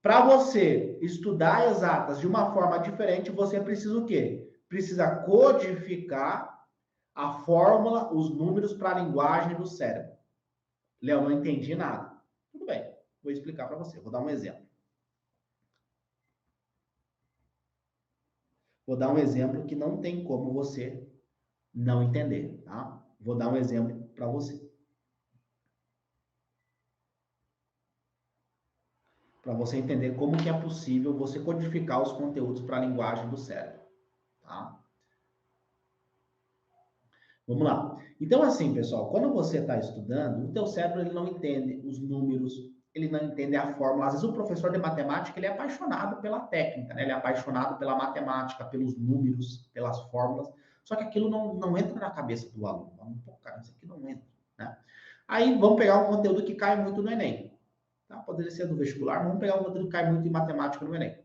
Para você estudar exatas de uma forma diferente, você precisa o quê? Precisa codificar a fórmula, os números para a linguagem do cérebro. Léo, não entendi nada. Tudo bem, vou explicar para você. Vou dar um exemplo. Vou dar um exemplo que não tem como você não entender, tá? Vou dar um exemplo para você. Para você entender como que é possível você codificar os conteúdos para a linguagem do cérebro, tá? Vamos lá. Então, assim, pessoal, quando você está estudando, o teu cérebro ele não entende os números, ele não entende a fórmula. Às vezes o professor de matemática ele é apaixonado pela técnica, né? Ele é apaixonado pela matemática, pelos números, pelas fórmulas. Só que aquilo não entra na cabeça do aluno. Pô, cara, isso aqui não entra, né? Aí vamos pegar um conteúdo que cai muito no Enem. Tá? Poderia ser do vestibular, vamos pegar um conteúdo que cai muito em matemática no Enem.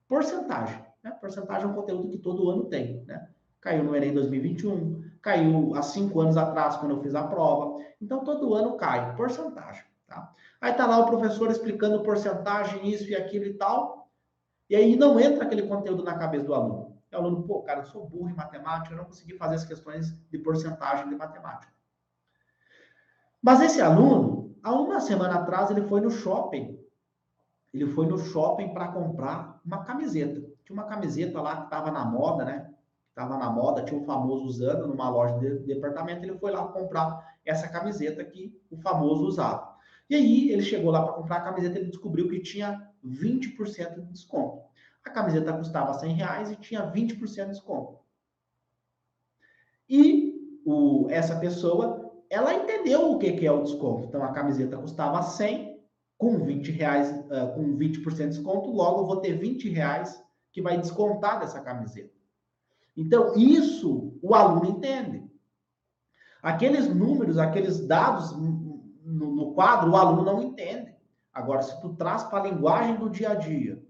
Porcentagem. Né? Porcentagem é um conteúdo que todo ano tem, né? Caiu no Enem 2021, caiu há 5 anos atrás, quando eu fiz a prova. Então, todo ano cai, porcentagem. Tá? Aí tá lá o professor explicando porcentagem, isso e aquilo e tal, e aí não entra aquele conteúdo na cabeça do aluno. O aluno, pô, cara, eu sou burro em matemática, eu não consegui fazer as questões de porcentagem de matemática. Mas esse aluno, há uma semana atrás, ele foi no shopping. Ele foi no shopping para comprar uma camiseta. Tinha uma camiseta lá que estava na moda, né? Estava na moda, tinha um famoso usando numa loja de departamento. Ele foi lá comprar essa camiseta que o famoso usava. E aí, ele chegou lá para comprar a camiseta e ele descobriu que tinha 20% de desconto. A camiseta custava R$100 e tinha 20% de desconto. E essa pessoa, ela entendeu o que é o desconto. Então, a camiseta custava 100, com R$20, com 20% de desconto, logo eu vou ter R$20 que vai descontar dessa camiseta. Então, isso o aluno entende. Aqueles números, aqueles dados no quadro, o aluno não entende. Agora, se tu traz para a linguagem do dia a dia,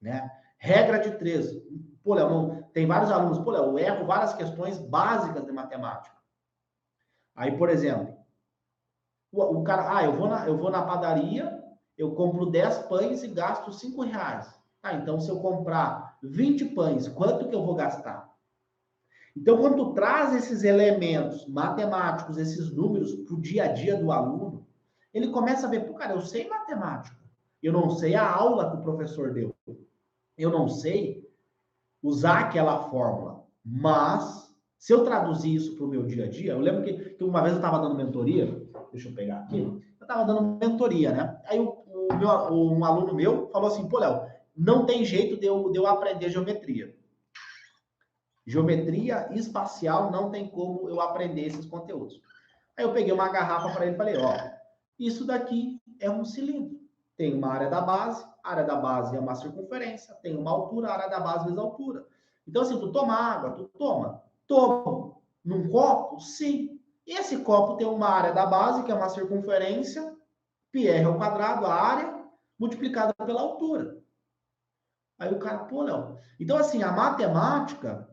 né? Regra de 3. Pô, Léo, tem vários alunos, pô, Léo, eu erro várias questões básicas de matemática. Aí, por exemplo, o cara, eu vou na padaria, eu compro 10 pães e gasto R$5. Então, se eu comprar 20 pães, quanto que eu vou gastar? Então, quando tu traz esses elementos matemáticos, esses números para o dia a dia do aluno, ele começa a ver, pô, cara, eu sei matemática. Eu não sei a aula que o professor deu. Eu não sei usar aquela fórmula. Mas, se eu traduzir isso para o meu dia a dia, eu lembro que uma vez eu estava dando mentoria, deixa eu pegar aqui, eu estava dando mentoria, né? Aí um aluno meu falou assim, pô, Léo, não tem jeito de eu aprender geometria. Geometria espacial não tem como eu aprender esses conteúdos. Aí eu peguei uma garrafa para ele e falei, ó, isso daqui é um cilindro. Tem uma área da base, a área da base é uma circunferência, tem uma altura, a área da base vezes a altura. Então, assim, tu toma água, tu toma. Toma. Num copo? Sim. E esse copo tem uma área da base, que é uma circunferência, πr ao quadrado, a área, multiplicada pela altura. Aí o cara, pô, não. Então, assim, a matemática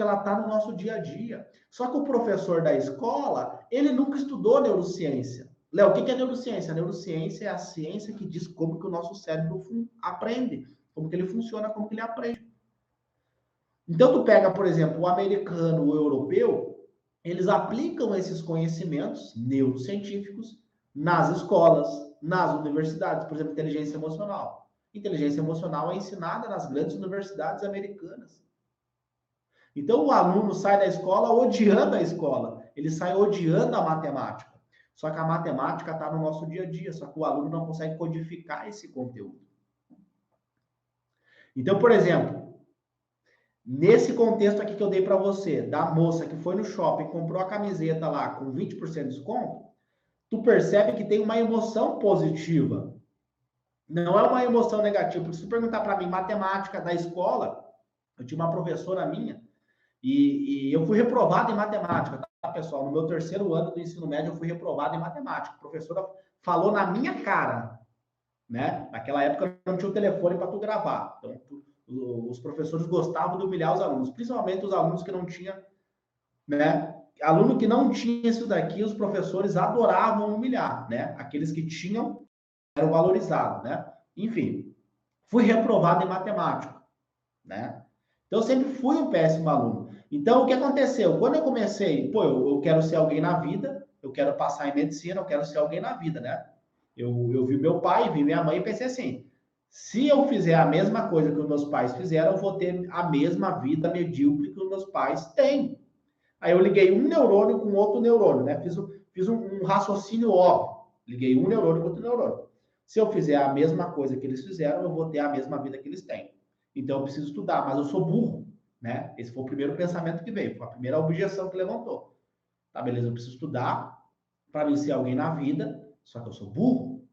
ela está no nosso dia a dia. Só que o professor da escola, ele nunca estudou neurociência. Léo, o que é neurociência? A neurociência é a ciência que diz como que o nosso cérebro aprende, como que ele funciona, como que ele aprende. Então, tu pega, por exemplo, o americano, o europeu, eles aplicam esses conhecimentos neurocientíficos nas escolas, nas universidades, por exemplo, inteligência emocional. Inteligência emocional é ensinada nas grandes universidades americanas. Então, o aluno sai da escola odiando a escola. Ele sai odiando a matemática. Só que a matemática está no nosso dia a dia. Só que o aluno não consegue codificar esse conteúdo. Então, por exemplo, nesse contexto aqui que eu dei para você, da moça que foi no shopping, comprou a camiseta lá com 20% de desconto, tu percebe que tem uma emoção positiva. Não é uma emoção negativa. Porque se tu perguntar para mim, matemática da escola, eu tinha uma professora minha, e eu fui reprovado em matemática, tá, pessoal? No meu 3º ano do ensino médio, eu fui reprovado em matemática. A professora falou na minha cara, né? Naquela época não tinha o telefone para tu gravar. Então, os professores gostavam de humilhar os alunos, principalmente os alunos que não tinham, né? Aluno que não tinha isso daqui, os professores adoravam humilhar, né? Aqueles que tinham eram valorizados, né? Enfim, fui reprovado em matemática, né? Então, eu sempre fui um péssimo aluno. Então, o que aconteceu? Quando eu comecei, pô, eu quero ser alguém na vida, eu quero passar em medicina, eu quero ser alguém na vida, né? Eu vi meu pai, vi minha mãe e pensei assim, se eu fizer a mesma coisa que os meus pais fizeram, eu vou ter a mesma vida medíocre que os meus pais têm. Aí eu liguei um neurônio com outro neurônio, né? Fiz um raciocínio óbvio. Liguei um neurônio com outro neurônio. Se eu fizer a mesma coisa que eles fizeram, eu vou ter a mesma vida que eles têm. Então eu preciso estudar, mas eu sou burro, né? Esse foi o primeiro pensamento que veio, foi a primeira objeção que levantou. Tá, beleza, eu preciso estudar para mim ser alguém na vida, só que eu sou burro.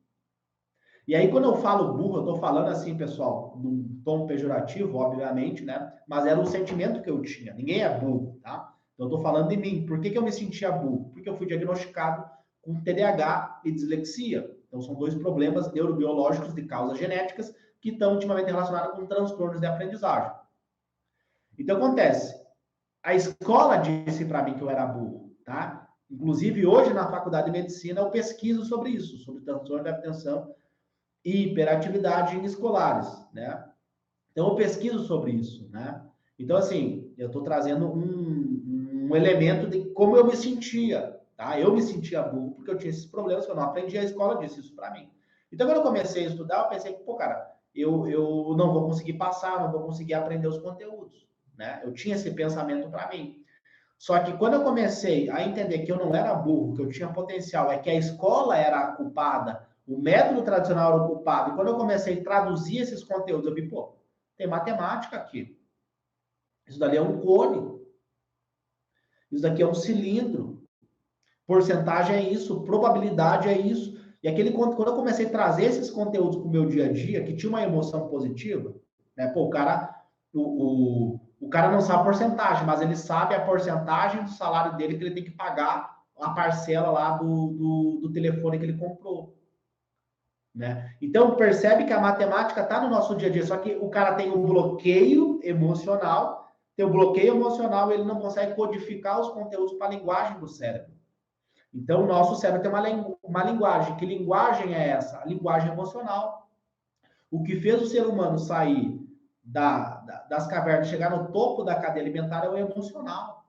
E aí, quando eu falo burro, eu tô falando assim, pessoal, num tom pejorativo, obviamente, né? Mas era um sentimento que eu tinha. Ninguém é burro, tá? Então, eu tô falando de mim. Por que que eu me sentia burro? Porque eu fui diagnosticado com TDAH e dislexia. Então, são dois problemas neurobiológicos de causas genéticas que estão intimamente relacionados com transtornos de aprendizagem. Então, acontece. A escola disse para mim que eu era burro, tá? Inclusive, hoje, na faculdade de medicina, eu pesquiso sobre isso, sobre transtorno de atenção e hiperatividade em escolares, né? Então, eu pesquiso sobre isso, né? Então, assim, eu estou trazendo um elemento de como eu me sentia, tá? Eu me sentia burro porque eu tinha esses problemas que eu não aprendi, a escola disse isso para mim. Então, quando eu comecei a estudar, eu pensei, pô, cara, eu não vou conseguir passar, não vou conseguir aprender os conteúdos, né? Eu tinha esse pensamento para mim. Só que quando eu comecei a entender que eu não era burro, que eu tinha potencial, é que a escola era a culpada, o método tradicional era o culpado, e quando eu comecei a traduzir esses conteúdos, eu vi, pô, tem matemática aqui. Isso dali é um cone. Isso daqui é um cilindro. Porcentagem é isso, probabilidade é isso. E aquele quando eu comecei a trazer esses conteúdos para o meu dia a dia, que tinha uma emoção positiva, né? Pô, o cara não sabe a porcentagem, mas ele sabe a porcentagem do salário dele que ele tem que pagar a parcela lá do telefone que ele comprou. Né? Então, percebe que a matemática está no nosso dia a dia, só que o cara tem um bloqueio emocional, tem um bloqueio emocional, ele não consegue codificar os conteúdos para a linguagem do cérebro. Então, o nosso cérebro tem uma linguagem. Que linguagem é essa? A linguagem emocional. O que fez o ser humano sair das cavernas, chegar no topo da cadeia alimentar é o emocional.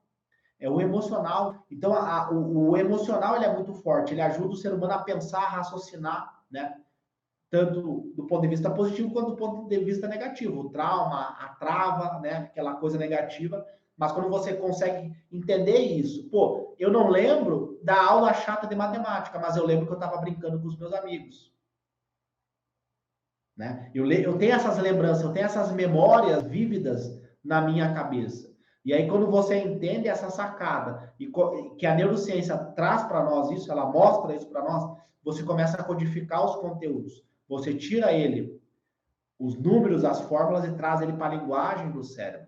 É o emocional. Então, o emocional ele é muito forte. Ele ajuda o ser humano a pensar, a raciocinar, né? Tanto do ponto de vista positivo quanto do ponto de vista negativo. O trauma, a trava, né? Aquela coisa negativa. Mas quando você consegue entender isso, pô, eu não lembro da aula chata de matemática, mas eu lembro que eu estava brincando com os meus amigos. Né? Eu tenho essas lembranças, eu tenho essas memórias vívidas na minha cabeça. E aí, quando você entende essa sacada e que a neurociência traz para nós isso, ela mostra isso para nós, você começa a codificar os conteúdos. Você tira ele, os números, as fórmulas, e traz ele para a linguagem do cérebro.